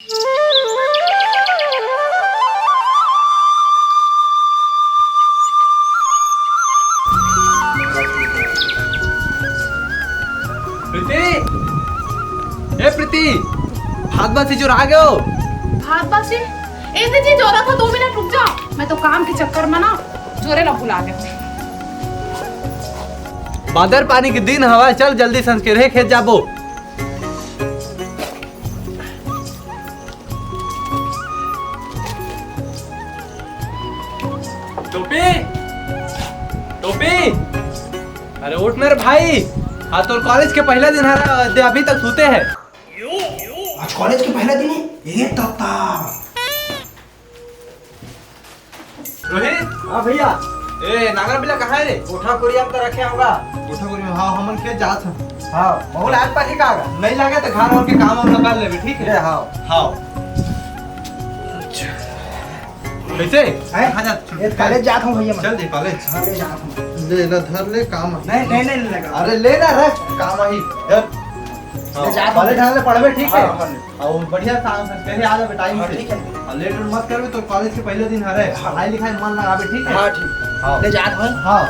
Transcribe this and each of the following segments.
प्रीति, ए प्रीति, भाग बासी जो आ गए हो। भाग बासी? ऐसी चीज हो रहा था, 2 मिनट रुक जाओ। मैं तो काम के चक्कर में ना जोरे ना भुला गए। बादर पानी के दिन हवा, चल जल्दी संस्कृत खेत जाबो। टोपी, टोपी, अरे उठ मेरे भाई। हाँ तो कॉलेज के पहला दिन है, अभी तक सोते हैं। आज कॉलेज के पहला दिन है ये तत्ता। रोहित, हाँ भैया। ए नागर बिला कहाँ है रे? कोठा कुरिया में तो रखे होगा। कोठा कोरी में, हाँ हमन खेत जात हैं। हाँ बहुत आज पानी का आगा नहीं लगे तो घर और के काम हम निकाल लेबे, ठीक है? हाँ हाँ। कैसे? कहाँ जा? ये कॉलेज जाता हूँ भैया मैं। चल दे कॉलेज। हाँ ले जाता हूँ। ले ना धर ले काम। नहीं लगा। अरे ले ना रख काम ही। ले जा कॉलेज ढाले पढ़वे, ठीक है? हाँ, और बढ़िया काम से पहले आ जाबे टाइम हाँ, से। ठीक है। और लेट मत करबे तो कॉलेज के पहले दिन हरे। पढ़ाई लिखाई में मन लगाबे, ठीक है? हाँ ठीक। हाँ। ले जाता हूँ। हाँ।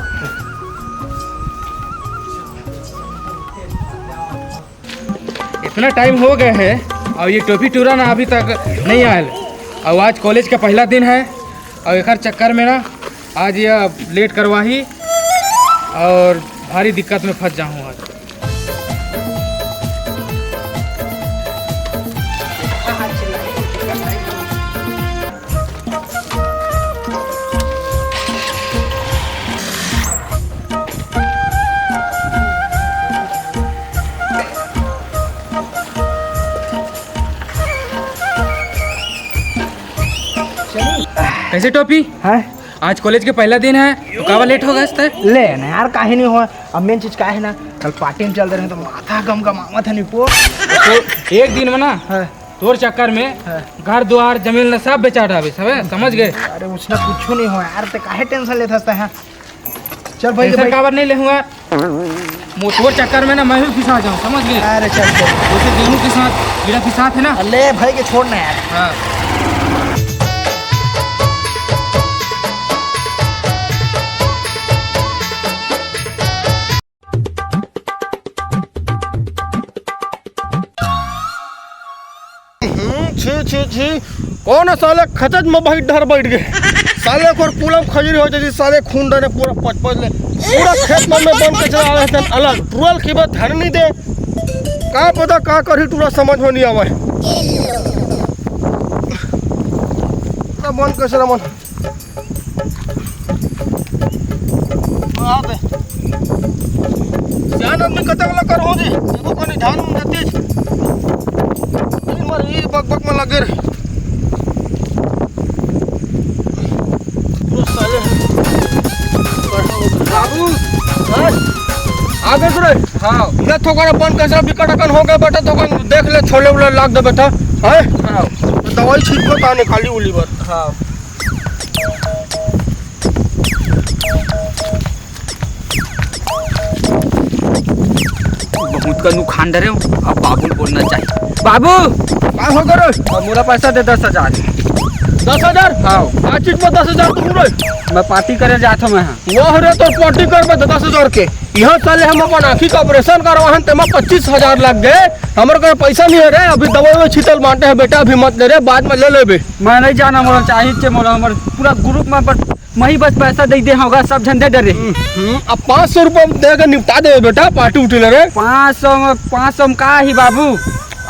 इतना टाइम हो गया है और ये टोपी टूरा ना अभी तक नहीं आयल। और आज कॉलेज का पहला दिन है और एक चक्कर में ना आज ये लेट करवा ही और भारी दिक्कत में फंस जाऊँ आज। कैसे टोपी? है आज कॉलेज के पहला दिन है तो कावा लेट हो गया इससे? ले ना यार, काहे नहीं हुआ। अब मेन चीज काहे ना, कल पार्टी में चल रहे तो माथा गम गमामा था निपो। तो एक दिन में ना है तोर चक्कर में है। घर द्वार जमीन न सब बेचा डाबे, सब समझ गए? अरे उसने कुछ नहीं हुआ यार, तो काहे टेंशन लेता है। चल भाई पैसा काबर नहीं ले हुआ तोर चक्कर में ना मैं भी फिसा जाऊँ, समझ गए? अरे चल जैसे गेहूं के साथ कीड़ा के साथ है ना। ले भाई के छोड़ना यार। हाँ। छी कौन है साले खचज में बैठ गए साले को पूरा खजूरी हो जाती साले खून डरे पूरा पच ले पूरा खेत में बन के चला रहे अलग टूरल की बात ध्यान नहीं दे का पता का करी टूरा समझ में नहीं आवे पूरा बन के चला मन आ दे ध्यान अपने कतला कर हो जी देखो कोनी ध्यान में देते ये बक में लगे रे बाबू आगे रे हाँ ये थोड़ा बंद कैसा बिकट अकन हो गया बेटा तो देख ले छोले उले लाग दे बेटा है हाँ दवाई छीट को ताने खाली उली बार हाँ बहुत का नुकसान डरे अब बाबू बोलना चाहिए। बाबू क्या हो गया मेरा पैसा दे 10,000। 10,000 हाँ आज चीज में 10,000 तुम रे मैं पार्टी करे जाता हूँ मैं। वह रे तो पार्टी कर 10,000 के यहाँ साले हम अपन आँखी का ऑपरेशन करवाहन तेमा 25,000 लग गए हमारे घर पैसा नहीं है रे अभी दवाई में छीतल बांटे है बेटा अभी मत ले रे बाद में ले लेबे मैं नहीं जाना मोला चाहिए मोला हमारे पूरा ग्रुप में पर वही बस पैसा दे दे होगा सब झंडे डरे। अब 500 रुपये देकर निपटा दे बेटा पार्टी उठी ले रे 500 में का ही बाबू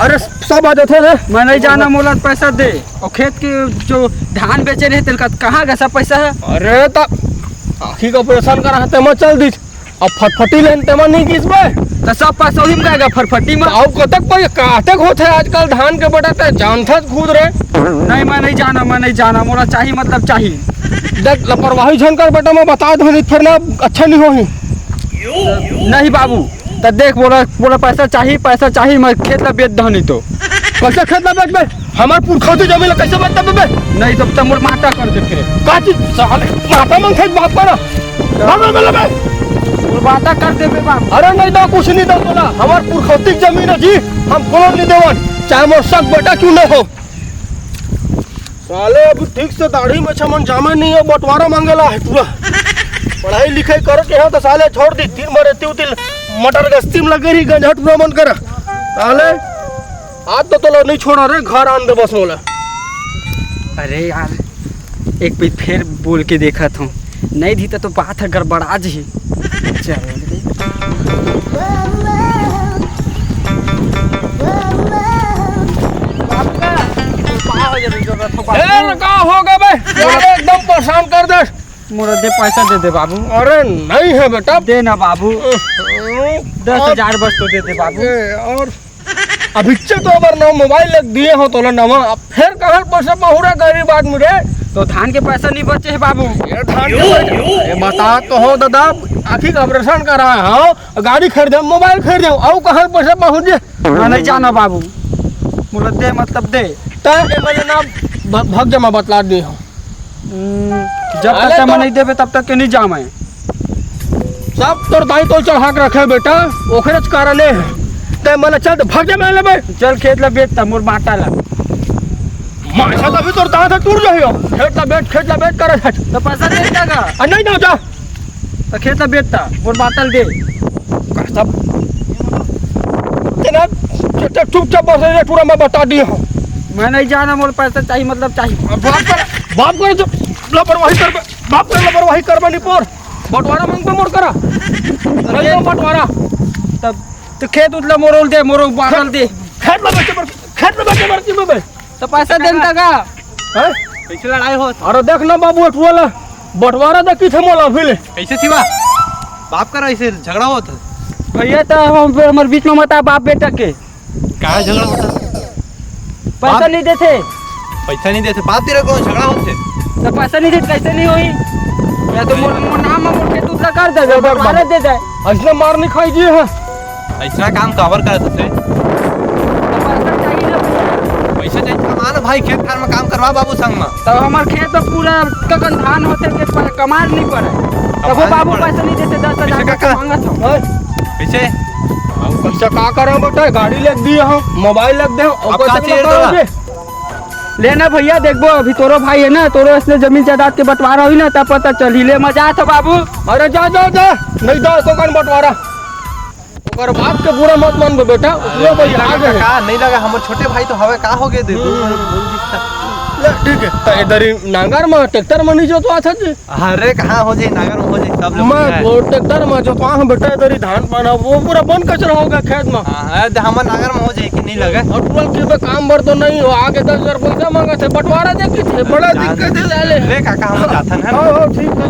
अरे सब आ जाते रे मैं नहीं जाना मोला पैसा दे और खेत के जो धान बेचे रहे तेल का कहाँ गया सब पैसा है। अरे तो आँखी का ऑपरेशन करा है तेमा चल दी अब फटफटी लेन तेमा नहीं किसबे तो सब पैसा वही में गएगा फटफटी में। आओ कतक पर कातक होते है आजकल धान के बेटा ते जानता खुद रे नहीं मैं नहीं जाना मोला चाहिए मतलब चाहिए। देख लापरवाही झनकर बेटा मैं बता दूँ फिर ना अच्छा नहीं हो नहीं बाबू तो देख बोला पैसा चाहिए मैं खेत ला बेच दहनी तो कैसे खेत ला बेच बे हमार पुरखौती जमीन कैसे बेच बे नहीं तो तमोर माटा कर दे फिर का चीज साले माता मन खेत बात करो हम में ले माटा कर दे बे बाप। अरे नहीं दो कुछ नहीं दो बोला हमार पुरखौती जमीन है जी हम कोनो नहीं देवन चाहे मोर शक बेटा क्यों न हो साले अभी ठीक से दाढ़ी में छमन जामे नहीं है, बंटवारा मांगेला है पूरा। पढ़ाई लिखाई कर के है तो साले छोड़ दी, दिन भर एती उती मटर गस्ती में लगे रही, गंजट पूरा मन करा। साले आज तो तोला नहीं छोड़ा रे, घर आन दे बस मोला। अरे यार एक पे फिर बोल के देखा था, नहीं दी तो बात है गड़बड़ा जी। का हो गया बे, एकदम परेशान कर दे। मोरा दे पैसा दे दे बाबू। अरे नहीं है बेटा, दे ना बाबू, 10,000 बस तो दे दे बाबू। और अभी तो अगर ना मोबाइल लग दिए हो तो नवा, अब फिर कहाँ पैसा पहुँचा गरीब आदमी रे। तो धान के पैसा नहीं बचे है बाबू। ये धान के पैसा बता तो हो दादा, आखिर का ऑपरेशन करा है, गाड़ी खरीदे, मोबाइल खरीदे, और कहाँ पैसा पहुँचे। नहीं जाना बाबू, मोरा दे मतलब दे। मैंने ना भग जमा बतला दी हो, जब तक जमा नहीं देवे तब तक के नहीं जाम है। सब तोर दाई तो चढ़ा के रखे बेटा, ओकरे कारण है। ते मैंने चल भग जमा ले बे, चल खेत ला बेच मोर माटा ला। माशा अभी तोर दांत टूट जाइयो, खेत ला बेच कर है। तो पैसा दे देगा। नहीं ना जा, तो खेत ला बेचता मोर बाटल दे। सब तेरा चुपचाप बस रे, पूरा मैं बता दी हूँ। मैं नहीं जाना, मोर पैसा चाहिए मतलब चाहिए। बाप कर जो लापरवाही कर, बाप कर लापरवाही कर बनी पोर, बंटवारा मांग पे मोर करा, अरे बंटवारा। तब तो खेत उतला मोरोल दे, मोरो बाटल दे। खेत में बैठे बे, तो पैसा देता का हैं? कैसे लड़ाई हो? अरे देख ना बाबू, एटवाला बंटवारा दे की थे मोला अभी। कैसे सिवा बाप का ऐसे झगड़ा होता? भैया तो हमारे बीच में मत आ, बाप बेटा के क्या झगड़ा होता? पैसा नहीं देते। पैसा नहीं देते, बाप तेरे को झगड़ा होते? तो पैसा नहीं देते कैसे नहीं हुई? या तो मोर नाम में मोर खेत उतला कर दे, बंटवारा दे दे। ऐसा मार नहीं खाई जी है, ऐसा काम कवर करते थे। तो पैसा चाहिए ना। पैसा चाहिए कमाना भाई, खेत खान में काम करवा बाबू संग में। तो हमारे खेत में पूरा ककन धान होते के कमाल नहीं पड़े, तब वो बाबू पैसा नहीं देते। 10,000 का मांगा था। कैसे पैसा का करे बेटा, गाड़ी लग दी हो, मोबाइल लग दे, और अब का चाहिए तोरा? लेना भैया, देखबो अभी तोरो भाई है ना, तोरो इसलिए जमीन जायदाद के बंटवारा हुई ना, तब पता चली ले मजा था बाबू। अरे जा जा जा, नहीं दो तो कौन बंटवारा, ओकर बाप के बुरा मत मान बेटा, वो भाई आ गए। का नहीं लगा, हमारे छोटे भाई तो हवे का हो गए दे दो बोल दिखता। ठीक है, तो इधर ही नांगर में ट्रैक्टर में नहीं जो तो अच्छा जी। अरे कहाँ हो जाए, नागर में हो जाए सब लोग। मैं वो ट्रैक्टर में जो वहाँ बेटा इधर ही धान पाना, वो पूरा बन कचरा होगा खेत में। हमारे नागर में हो जाए कि नहीं लगे। और टुअल के काम भर तो नहीं हो, आगे 10,000 पैसा मांगा थे, बंटवारा देखी थे, बड़ा दिक्कत है साले। रे काका हम जाता है। हाँ ठीक है,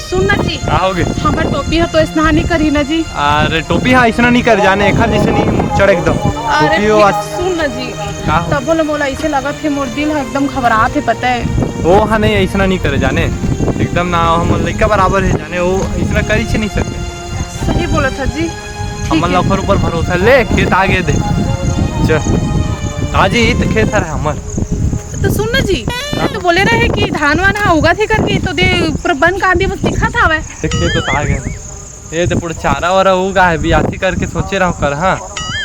सुनना जी, आओगे? हमार टोपी है तो स्नान नहीं करी ना जी। अरे टोपी हाँ ऐसा नहीं कर जाने, एक जैसे नहीं चढ़ एकदम अरे टोपी हो आज। सुन ना जी, का हो? तब बोले मोला ऐसे लगा थे, मोर दिल है एकदम घबराहट है, पता है। वो हाँ नहीं ऐसा नहीं करे जाने, एकदम ना हम लड़का बराबर है जाने, वो ऐसा कर ही नहीं सकते। सही बोला था जी। हम लफर ऊपर भरोसा ले, खेत आगे दे चल आज ही तो खेत है हमार। तो सुन ना जी, तो बोले रहे कि धान वान हाँ उगा थे करके, तो दे पूरा बन का आंधी बस दिखा था वह। खेत तो आ गए, ये तो पूरा चारा वारा उगा है, बियासी करके सोचे रहा कर। हाँ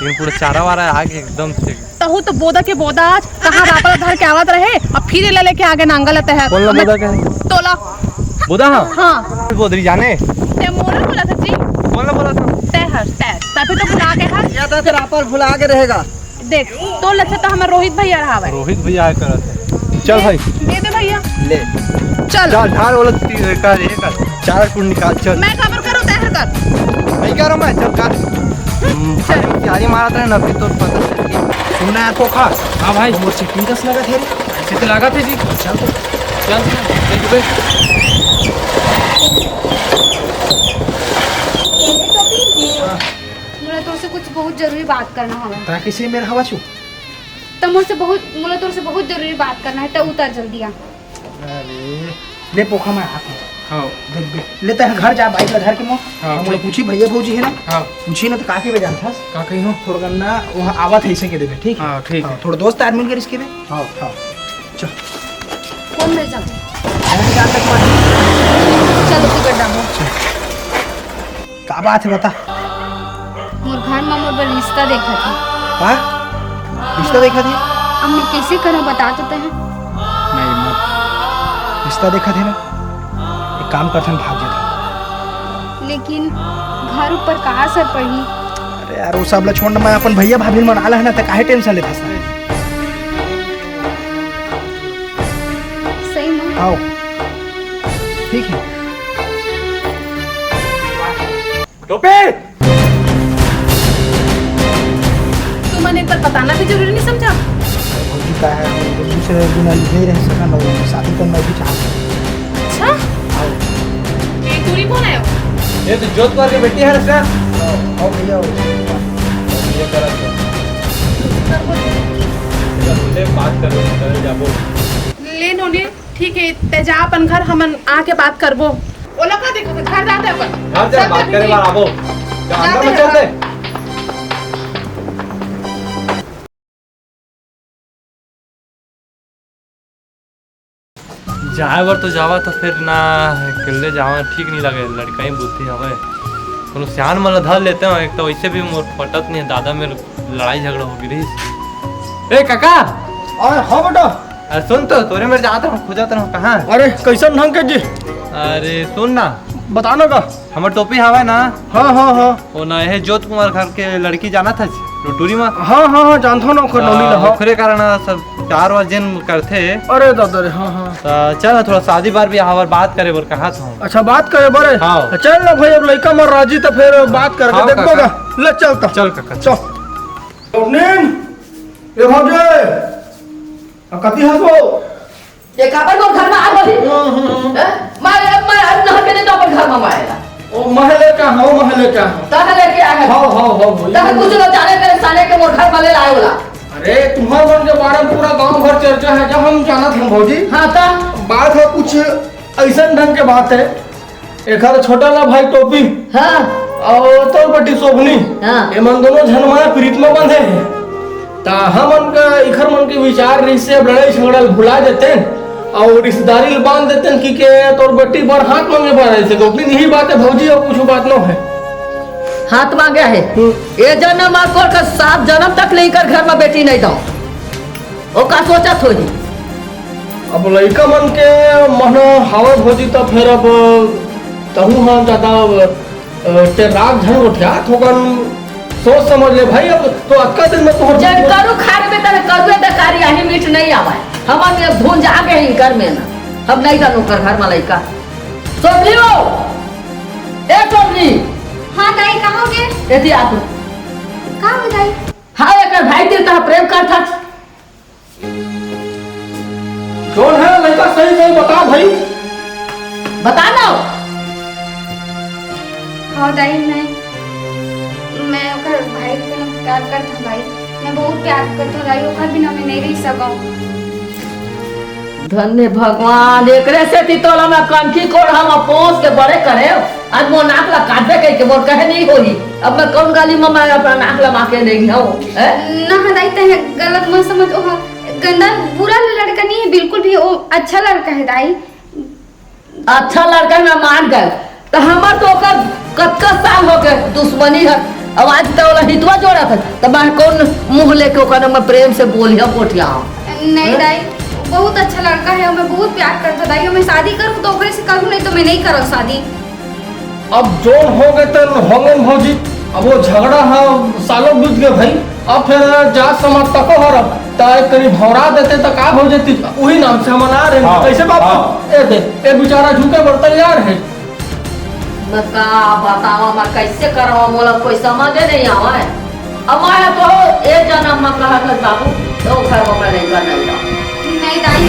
लेकिन पूरा चारा वारा आगे एकदम से तहु तो बोदा के बोदा आज कहाँ रापड़ धर के आवत रहे, अब फिर ले लेके आगे नांगल है। बोला बोदा क्या तोला बोदा? हाँ हाँ बोदरी जाने ते मोला बोला था जी, बोला था तहर तहर तभी तो भुला के हर या तो फिर रापर भुला के रहेगा। देख तो लच्छा तो हमारे रोहित भैया रहा है। रोहित भैया आया कर। चल भाई दे दे भैया, ले चल चल ढाल वाला कर चार कुंड निकाल। चल मैं खबर करो तहर कर। नहीं कर रहा मैं, चल कर तैयारी मारा था ना, तो पता चल गया। सुनना है तो खा। हाँ भाई, मोर चटनी कस लगा थे रे। ऐसे तो लगा थे जी। चल तो चल मुझे तो से कुछ बहुत जरूरी बात करना होगा। ता किसी मेरा हवा छू। तो मुझसे बहुत जरूरी बात करना है, तो उतर जल्दी आ। अरे ले पोखा में हाथ में। हाँ देख देख लेते हैं घर जा, बाइक लगा के मो। हाँ, हम पूछी भैया भौजी है ना, हाँ पूछी ना तो काफी बजा था। का कहीं हो? थोड़ा गन्ना वहाँ आवा था ऐसे के देवे, ठीक है? हाँ ठीक है। थोड़ा दोस्त आदमी के इसके दे। हाँ हाँ चल कौन मिल जाओ, जान तक मत। चलो टिकट डालो। का बात है बता। मोर घर में मोर रिश्ता देखा था। हाँ रिश्ता देखा थी? अब मैं कैसे करूँ बता तो हैं। नहीं मत, रिश्ता देखा थी ना, एक काम करते हैं भाग जाते। लेकिन घर ऊपर का असर पड़ी। अरे यार वो सब ला छोड़, मैं अपन भैया भाभी मना है ना, तो काहे टेंशन लेता है। सही में आओ ठीक है। टोपी तू मैंने एक बार बताना भी जरूरी नहीं समझा। भौजी का है, भौजी से बिना नहीं रह सका ना, शादी करना भी चाहता। अच्छा ये दूरी कौन है? ये तो जोत कुमार की बेटी है ना। आओ भैया ये करा बात करो जाबो ले नोने ठीक है, तेजा अपन घर हम आके बात करबो। ओला का देखो घर जाते अपन। घर जा बात करे बार आबो। अंदर में चल दे। जाए बर तो जावा तो फिर ना अकेले जावा ठीक नहीं लगे, लड़का ही बुद्धि हवे कोनो सियान मन धर लेते हो। एक तो वैसे भी मोर पटत नहीं है, दादा मेरे लड़ाई झगड़ा हो गई। ए काका अरे हाँ बेटा। अरे सुन तो तोरे मेरे जाता हूँ खुजाता हूँ कहाँ। अरे कैसन ढंग के जी? अरे सुन ना, बताना का। हमर टोपी हवा ना। हाँ हाँ हाँ वो ना यह जोत कुमार घर के लड़की जाना था टूरी में। हाँ हाँ हाँ जानता हूँ ना खरनौली ला। हाँ। ओकरे कारण सब 4 बार जिन करते। अरे दादा रे हाँ हाँ। तो चल थोड़ा शादी बार भी हवर बात करे बोल कहा था। अच्छा बात करे बड़े। हाँ। चल ना भाई, अब लड़का मर राजी तो फिर बात करके हाँ, देखोगा। ले चलता। चल काका चल। अवनीन ये भौजे कति हंसो ये काबर को घर में आ गई मैं आज नहा के नहीं तो अपन घर में आएगा। ओ महले का हो, महले का हो। तह लेके आ गए। हाँ हाँ हाँ तह कुछ न जाने तेरे साले के मोर घर में ले लाए बोला। अरे तुम्हारे मन के बारे में पूरा गांव भर चर्चा है, जब हम जाना था भौजी। हाँ ता बात है कुछ ऐसा ढंग के बात है। एक हाथ छोटा ला भाई टोपी हाँ और तो बटी शोभनी। हाँ। ये मन दोनों झनमाया प्रीत में बंधे हैं। ता हम उनका इखर मन के विचार रही से अब लड़ाई झगड़ा भुला देते हैं और रिश्तेदारी बांध देते हैं कि के तोर बेटी बार हाथ मांगे बार ऐसे तो अपनी यही बात है भौजी, और कुछ बात न है। हाथ मांगे है ये जन्म आपको का 7 जन्म तक नहीं कर घर में बेटी नहीं दो। ओ का सोचा थोड़ी अब लड़का मन के मन हवा भौजी तो फिर अब तहु हम ज्यादा ते राग झन उठा थोकन सोच समझ ले भाई। अब तो अक्का दिन में तोहर जब करू खार में तने करुए त कारी आही मीठ नहीं आवे। हमन ये भून जागे ही घर में ना हम नहीं जानो कर घर में लइका। सोबली हो ए सोबली। हाँ दाई कहाँ गए? यदि आप कहाँ हो दाई? हाँ एक भाई तेरे का प्रेम कर था। कौन है लड़का? सही सही बता भाई। बता ना। हाँ दाई मैं ओकर भाई को प्यार करता भाई, मैं बहुत प्यार करता दाई, ओकर बिना मैं नहीं रह सकूं। धन्य भगवान एकरे से तितोला में कंठी कोड़ हम पोस के बड़े करे। आज मोर नाक ला काटे कह के मोर कहे नहीं होई। अब मैं कौन गाली में मैं अपना नाक ला माके नहीं हूं ना दाई तहे गलत मत समझ। ओ गंदा बुरा लड़का नहीं है बिल्कुल भी, वो अच्छा लड़का है दाई। अच्छा लड़का मैं मान गए तो हमार तो ओकर कत्का साल हो गए दुश्मनी है। अब आज तो वाला हितवा जोड़ा था तो मैं कौन मुंह लेके ओकर मैं प्रेम से बोलिया पोटिया। नहीं दाई बहुत अच्छा लड़का है, मैं बहुत प्यार करता दाई। मैं शादी करूं तो ओकरे से करूं, नहीं तो मैं नहीं करूं शादी। अब जोन हो गए तो होंगे भौजी। अब वो झगड़ा है सालों बीत गए भाई। अब फिर जा समाज तक हो रहा ताए करीब भौरा देते तो का हो जाती। वही नाम से हम आ रहे हैं। कैसे बाबू ए दे ए बेचारा झुके बर तैयार है। मैं का बतावा मैं कैसे करवा मोला कोई समझे नहीं आवे। अब मैं तो ए जन्म में कहत बाबू तो घर में मैं नहीं करना नहीं दाई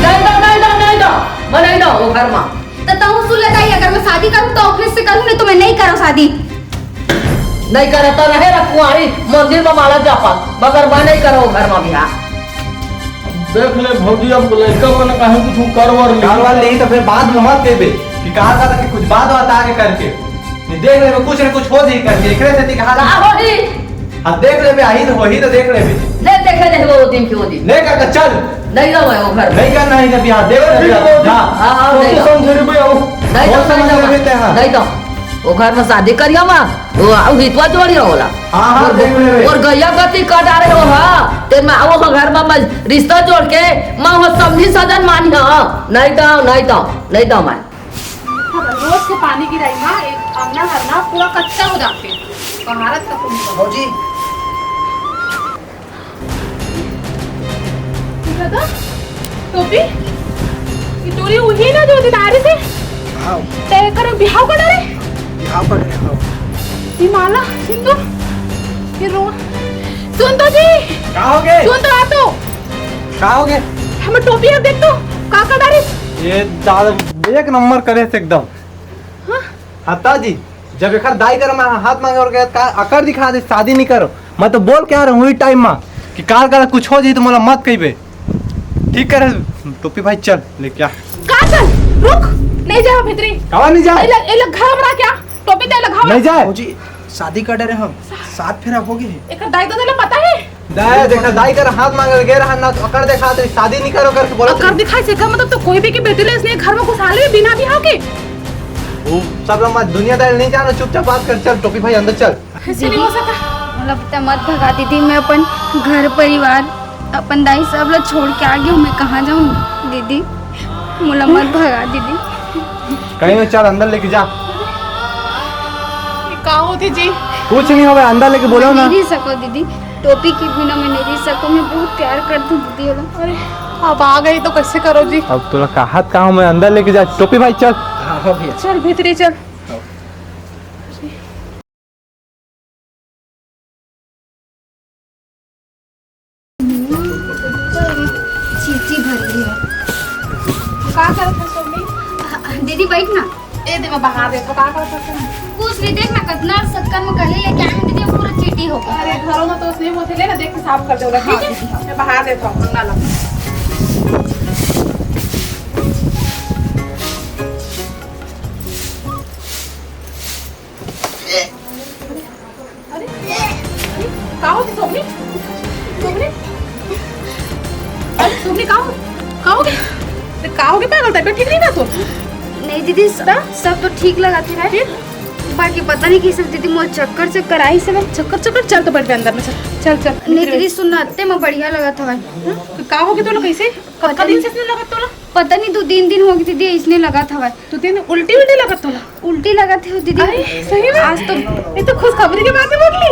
नहीं दो मैं नहीं दो वो घर में तो तू सुन ले दाई, अगर मैं शादी करूं तो ऑफिस से करूं, नहीं तो मैं नहीं करूं शादी। नहीं करे तो रहे ना कुंवारी मंदिर में माला जापा, मगर मैं नहीं करो घर में बिहार। देख ले भौजी अब लड़का मन कहे कुछ करवर कारवार नहीं तो फिर बाद में मत देबे कि कहा था कि कुछ बात आगे करके नहीं देख ले कुछ न कुछ हो जाई करके एकरे से का कहा होही हां देख ले आई तो वही तो देख ले ले देखे नहीं वो दिन क्यों दिन ले का चल नहीं दो मैं वो घर नहीं करना है जब बिहार देव जा हां तो नहीं दो समझ रे भाई। नहीं दो नहीं दो वो घर में शादी करियो माँ वो हितवा जोड़ियो होला और गैया गति कर डाले हो हाँ ते मैं वो घर में रिश्ता जोड़ के माँ वो समझी सजन मानी हाँ नहीं दो मैं रोज को पानी गिराई ना एक आंगना भरना पूरा कच्चा हो जाते भारत का भौजी दादा टोपी ये टोरी वही ना जो दिदारी से हाँ ते कर बिहाव कर रे यहाँ पर है, ये माला सिंधु ये रो सुन तो जी का हो गए सुन तो आ तो का हो गए हमें टोपी अब देख तो का डारे ये दादा एक नंबर करे से एकदम हता जी जब एक दाई कर मैं हाथ मांगे और का अकर दिखा दे शादी नहीं करो मैं तो बोल के आ रहा हूँ टाइम में कि काल काल कुछ हो जाए तो मोला मत कहिबे ठीक करे टोपी भाई चल ले क्या का चल रुक नहीं जा भितरी कहाँ नहीं जाए ए लग घर में क्या टोपी दे लगा नहीं जाए भौजी शादी कर रहे हम 7 फेरा हो गए एक दाई तो तेला पता है दाई देखा दाई कर हाथ मांगे गे रहा ना तो अकर दिखा दे शादी नहीं करो करके बोला कर दिखाई से का मतलब तो कोई भी की बेटी ले इसने घर में घुसा ले बिना बिहाव के वो सब लोग मत दुनियादारी नहीं जानो चुपचाप बात कर चल टोपी भाई अंदर चल ऐसे नहीं हो सकता मतलब तो मत भगा दीदी मैं अपन घर परिवार अपन दाई सब लोग छोड़ के आ गई हूँ मैं कहाँ जाऊँ दीदी मुला मत भगा दीदी कहीं में चल अंदर लेके जा का होती जी कुछ नहीं होगा अंदर लेके बोलो ना नहीं रह सको दीदी टोपी के बिना मैं नहीं रह सकूँ मैं बहुत प्यार करती हूँ दीदी वाला अरे अब आ गई तो कैसे करो जी अब तोला कहत कहाँ मैं अंदर लेके जा टोपी भाई चल हाँ हो गया चल भीतरी चल चीची भर गई है का करत है सोनी दीदी बैठ ना ए दे मैं बाहर देखो का करत है पूछ रही देख ना कितना शक्कर में कहे लेके आए हैं दीदी पूरा चीटी हो गया अरे घरों में तो उसने होते ले ना देख के साफ कर दे ठीक है मैं बाहर देखो अंगना ला अरे का होती सोनी सोनी अरे सोनी का हो गया का हो गया पागल तबीयत ठीक नहीं ना तो नहीं दीदी सब तो ठीक लगा थे ना बाकी पता नहीं किस दीदी मुझे चक्कर चक्कर आई से चक्कर चक्कर चल तो बैठ अंदर में चल चल नहीं दीदी सुनाते में बढ़िया लगा था भाई का हो गया तो कैसे पता दिन से इसने लगा तो पता नहीं 2-3 दिन हो गई दीदी इसने लगा था भाई तो दिन उल्टी उल्टी लगा तो उल्टी लगा थे दीदी अरे सही में आज तो ये तो खुशखबरी की बात बोल ली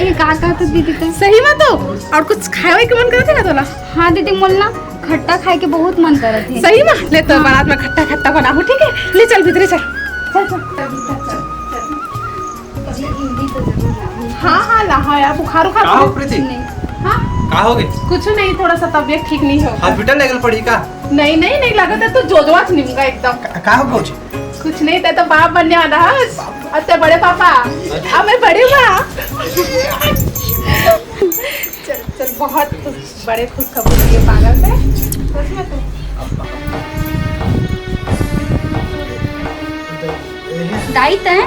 एक कहा तो दीदी तो सही में तो और कुछ खाए के मन करते ना तोला हाँ दीदी मोलना खट्टा खाए के बहुत मन कर रहे थे सही में ले तो बारात में खट्टा खट्टा बनाबो ठीक है ले चल भीतर चल चल चल हाँ हाँ ला हाँ यार बुखार उखार का हो प्रीति हाँ का हो गई कुछ नहीं थोड़ा सा तबीयत ठीक नहीं हो हॉस्पिटल लेकर पड़ी का नहीं नहीं नहीं लगा था तो जोजवाच निमगा एकदम का हो भौजी कुछ नहीं था तो बाप बनने वाला है अत्ते बड़े पापा अब मैं बड़े माँ चल चल बहुत बड़े खुशखबरी ये पागल से सच में तो दाई तय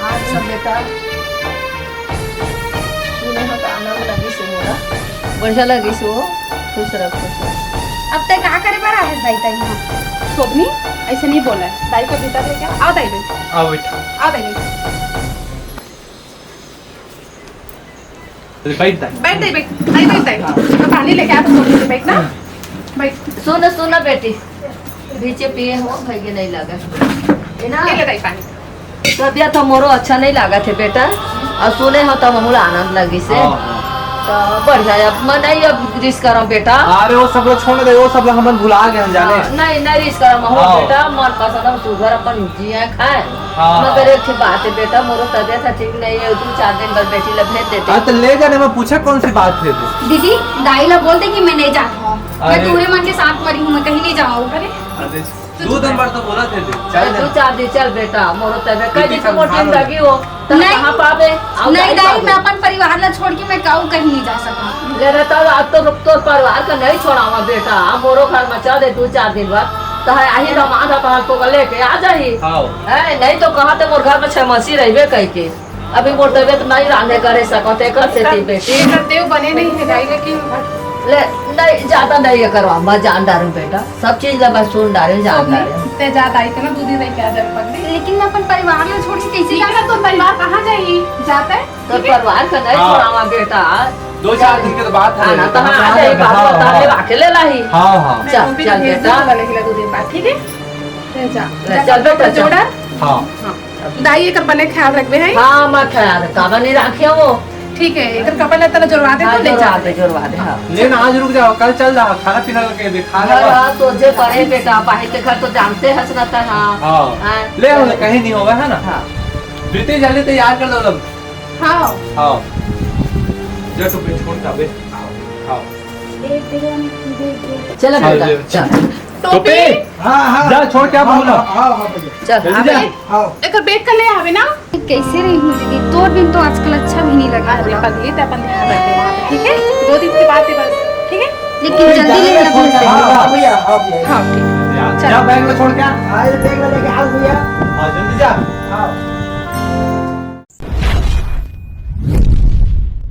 आज सब बेटा तूने तो आनंद लगी से मोरा बढ़िया लगी से वो खुश रह अब तक का करे पर है दाई तय यहाँ शोभनी ऐसे नहीं बोला है दाई को भीतर लेके आओ दाई भाई आओ बेटा आओ दाई भाई बैठ जा बैठ दाई बैठ दाई पानी लेके आ तो शोभनी से बैठ ना बैठ सुन बेटी बीचे पिए हो भैया नहीं लगा है ना ले दाई पानी तबियत तो मोरो अच्छा नहीं लगा थे बेटा और सुने हो तो हमूल आनंद लगी से तो बढ़िया अब मैं नहीं अब रिस्क करो बेटा अरे वो सब लोग छोड़ दे वो सब लोग हम भुला गए हम जाने नहीं नहीं रिस्क करो महो हाँ। बेटा मन पसंद हम सुगर अपन जिए खाए हाँ। मगर एक बात है बेटा मोरो तबियत ठीक नहीं है 2-4 दिन बाद बेटी ला भेज देते तो ले जाने में पूछा कौन सी बात है तो दीदी दाई ला बोलते कि मैं नहीं जाता हूँ मैं अरे। तुम्हारे मन के साथ मरी हूँ मैं कहीं नहीं जाऊँ अरे 2 दिन बाद तो बोला थे चल 2-4 दिन चल बेटा मोरो तबियत कई दिन दीदी को टीम समझा लगी हो तो नहीं। कहां पावे नहीं दाई मैं अपन परिवार ला छोड़ के मैं कहूँ कहीं नहीं जा सकूँ ले रहता आज तो परिवार का नहीं छोड़ावा बेटा मोरो घर में चल दे 2-4 दिन बाद तो है आही रमान था तो लेके आ जाही आओ है नहीं तो कहाँ ते मोर घर में 6 मसी रहिबे कह के अभी मोर तबियत नहीं रांधे करे सकते कर से थी बेटी देव बने नहीं है दाई लेकिन ले नहीं ज्यादा नहीं ये करवा मैं जान डालूं बेटा सब चीज ला मैं सुन डालूं जान डालूं ते जात आई ना दूधी नहीं क्या जब पगड़ी लेकिन मैं अपन परिवार में छोड़ के कैसे ठीक है ना तो परिवार कहाँ जाएगी जाता है तो ठीक है? परिवार का नहीं हाँ। छोड़ावा बेटा 2-4 दिन की तो बात है ना तो हाँ आ जाए बात बता ले अकेले लाही हाँ हाँ मैं चल, मम्मी चल को भेज बेटा। दूंगा लेकिन दो दिन बाद ठीक है ले जा ले, चल बेटा, चल। जोड़ा हाँ दाई एक बने ख्याल रखबे है हाँ मैं ख्याल काबा नहीं रखियो वो ठीक है एक कपड़ा लेता ना जोड़वा दे हाँ तो ले जा जोड़वा दे हाँ लेकिन आज रुक जाओ कल चल जाओ खाना पीना करके दिखा घर हाँ, सोचे पड़े बेटा बाहर के घर तो जानते हंसना हाँ हाँ हाँ। ले आओ ना, कहीं नहीं होगा है ना हाँ प्रीति जल्दी तैयार कर दो लोग हाँ हाँ जो तू पे छोड़ का बे हाँ चलो बेटा चल, चल टोपी जा छोड़ क्या बोला चल जल्दी जा एक बैग कर ले आवे ना कैसे रही हूँ दीदी 2 दिन तो आजकल अच्छा भी नहीं लगा अरे पगली तो अपन ध्यान रखते वहाँ पे ठीक है 2 दिन की बात है बस ठीक है लेकिन जल्दी ले लेना भूल से हाँ ठीक जा बैग में छोड़ क्या हाँ जल्दी जा हाँ